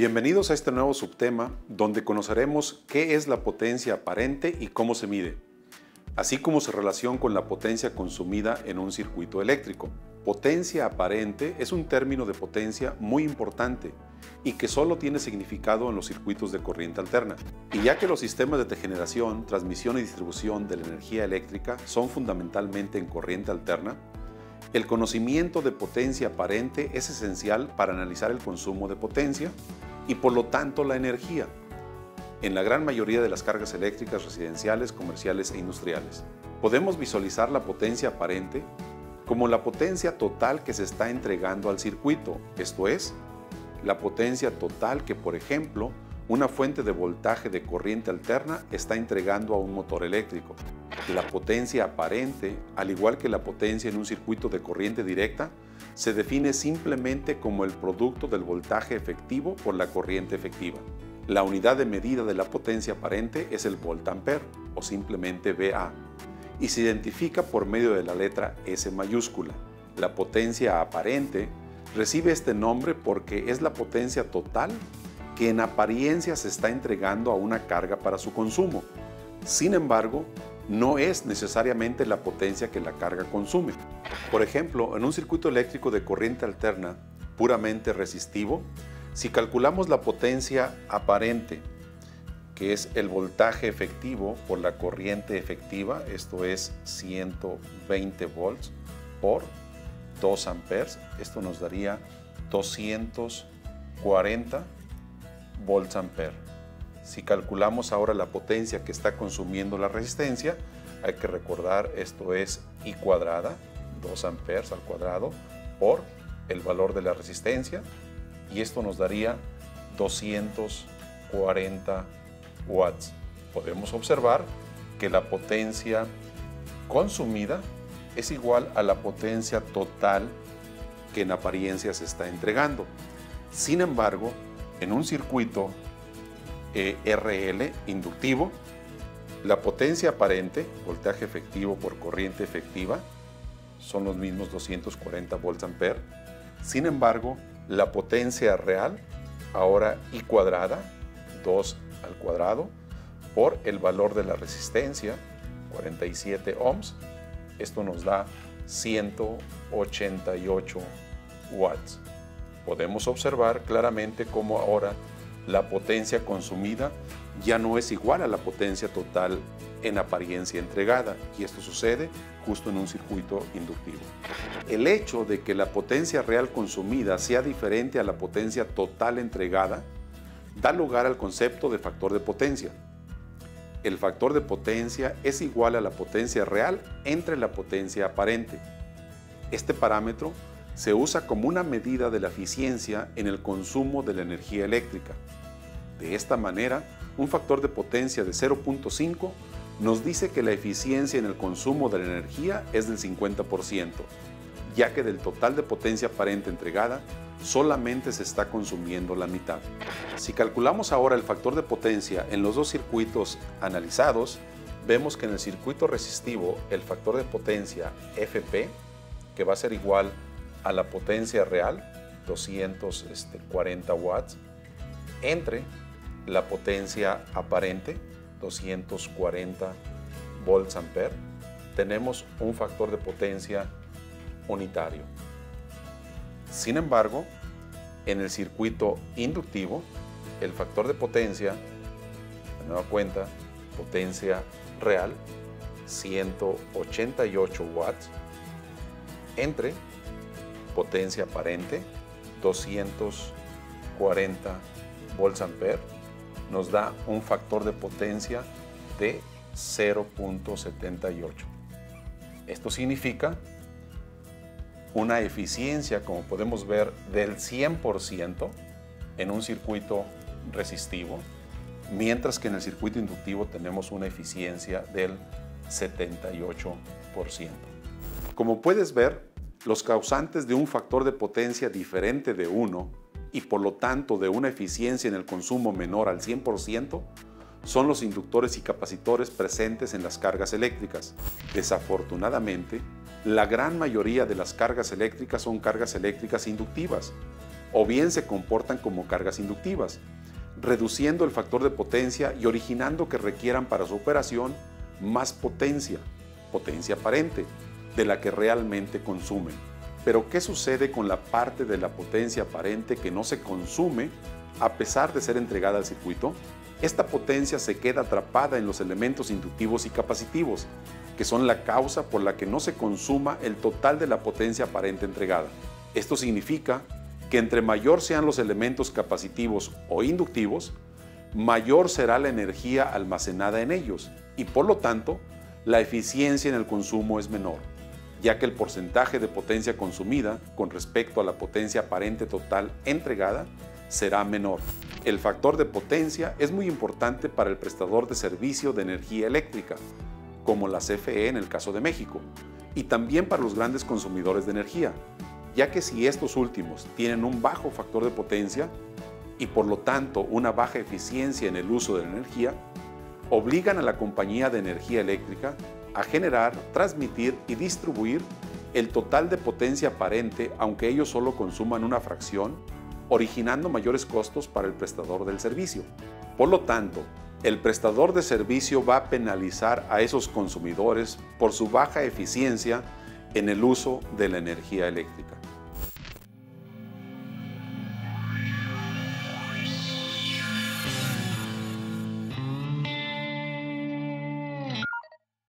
Bienvenidos a este nuevo subtema donde conoceremos qué es la potencia aparente y cómo se mide, así como su relación con la potencia consumida en un circuito eléctrico. Potencia aparente es un término de potencia muy importante y que solo tiene significado en los circuitos de corriente alterna. Y ya que los sistemas de generación, transmisión y distribución de la energía eléctrica son fundamentalmente en corriente alterna, el conocimiento de potencia aparente es esencial para analizar el consumo de potencia y por lo tanto la energía en la gran mayoría de las cargas eléctricas residenciales, comerciales e industriales. Podemos visualizar la potencia aparente como la potencia total que se está entregando al circuito, esto es, la potencia total que, por ejemplo, una fuente de voltaje de corriente alterna está entregando a un motor eléctrico. La potencia aparente, al igual que la potencia en un circuito de corriente directa, se define simplemente como el producto del voltaje efectivo por la corriente efectiva. La unidad de medida de la potencia aparente es el voltampere, o simplemente VA, y se identifica por medio de la letra S mayúscula. La potencia aparente recibe este nombre porque es la potencia total que en apariencia se está entregando a una carga para su consumo. Sin embargo, no es necesariamente la potencia que la carga consume. Por ejemplo, en un circuito eléctrico de corriente alterna puramente resistivo, si calculamos la potencia aparente, que es el voltaje efectivo por la corriente efectiva, esto es 120 volts por 2 amperes, esto nos daría 240 volts ampere. Si calculamos ahora la potencia que está consumiendo la resistencia, hay que recordar esto es I cuadrada, 2 amperes al cuadrado, por el valor de la resistencia, y esto nos daría 240 watts. Podemos observar que la potencia consumida es igual a la potencia total que en apariencia se está entregando. Sin embargo, en un circuito RL inductivo, la potencia aparente, voltaje efectivo por corriente efectiva, son los mismos 240 volts ampere. Sin embargo, la potencia real, ahora I cuadrada, 2 al cuadrado, por el valor de la resistencia, 47 ohms, esto nos da 188 watts. Podemos observar claramente cómo ahora la potencia consumida ya no es igual a la potencia total en apariencia entregada, y esto sucede justo en un circuito inductivo. El hecho de que la potencia real consumida sea diferente a la potencia total entregada da lugar al concepto de factor de potencia. El factor de potencia es igual a la potencia real entre la potencia aparente. Este parámetro se usa como una medida de la eficiencia en el consumo de la energía eléctrica. De esta manera, un factor de potencia de 0.5 nos dice que la eficiencia en el consumo de la energía es del 50%, ya que del total de potencia aparente entregada, solamente se está consumiendo la mitad. Si calculamos ahora el factor de potencia en los dos circuitos analizados, vemos que en el circuito resistivo el factor de potencia FP, que va a ser igual a la potencia real, 240 watts, entre la potencia aparente, 240 volts ampere, tenemos un factor de potencia unitario. Sin embargo, en el circuito inductivo, el factor de potencia, de nueva cuenta, potencia real, 188 watts, entre potencia aparente, 240 volts ampere, nos da un factor de potencia de 0.78. Esto significa una eficiencia, como podemos ver, del 100% en un circuito resistivo, mientras que en el circuito inductivo tenemos una eficiencia del 78%. Como puedes ver, los causantes de un factor de potencia diferente de 1 y por lo tanto de una eficiencia en el consumo menor al 100% son los inductores y capacitores presentes en las cargas eléctricas. Desafortunadamente, la gran mayoría de las cargas eléctricas son cargas eléctricas inductivas, o bien se comportan como cargas inductivas, reduciendo el factor de potencia y originando que requieran para su operación más potencia aparente, de la que realmente consumen. Pero ¿qué sucede con la parte de la potencia aparente que no se consume a pesar de ser entregada al circuito? Esta potencia se queda atrapada en los elementos inductivos y capacitivos, que son la causa por la que no se consuma el total de la potencia aparente entregada. Esto significa que entre mayor sean los elementos capacitivos o inductivos, mayor será la energía almacenada en ellos y por lo tanto la eficiencia en el consumo es menor, ya que el porcentaje de potencia consumida con respecto a la potencia aparente total entregada será menor. El factor de potencia es muy importante para el prestador de servicio de energía eléctrica, como la CFE en el caso de México, y también para los grandes consumidores de energía, ya que si estos últimos tienen un bajo factor de potencia y por lo tanto una baja eficiencia en el uso de la energía, obligan a la compañía de energía eléctrica a generar, transmitir y distribuir el total de potencia aparente aunque ellos solo consuman una fracción, originando mayores costos para el prestador del servicio. Por lo tanto, el prestador de servicio va a penalizar a esos consumidores por su baja eficiencia en el uso de la energía eléctrica.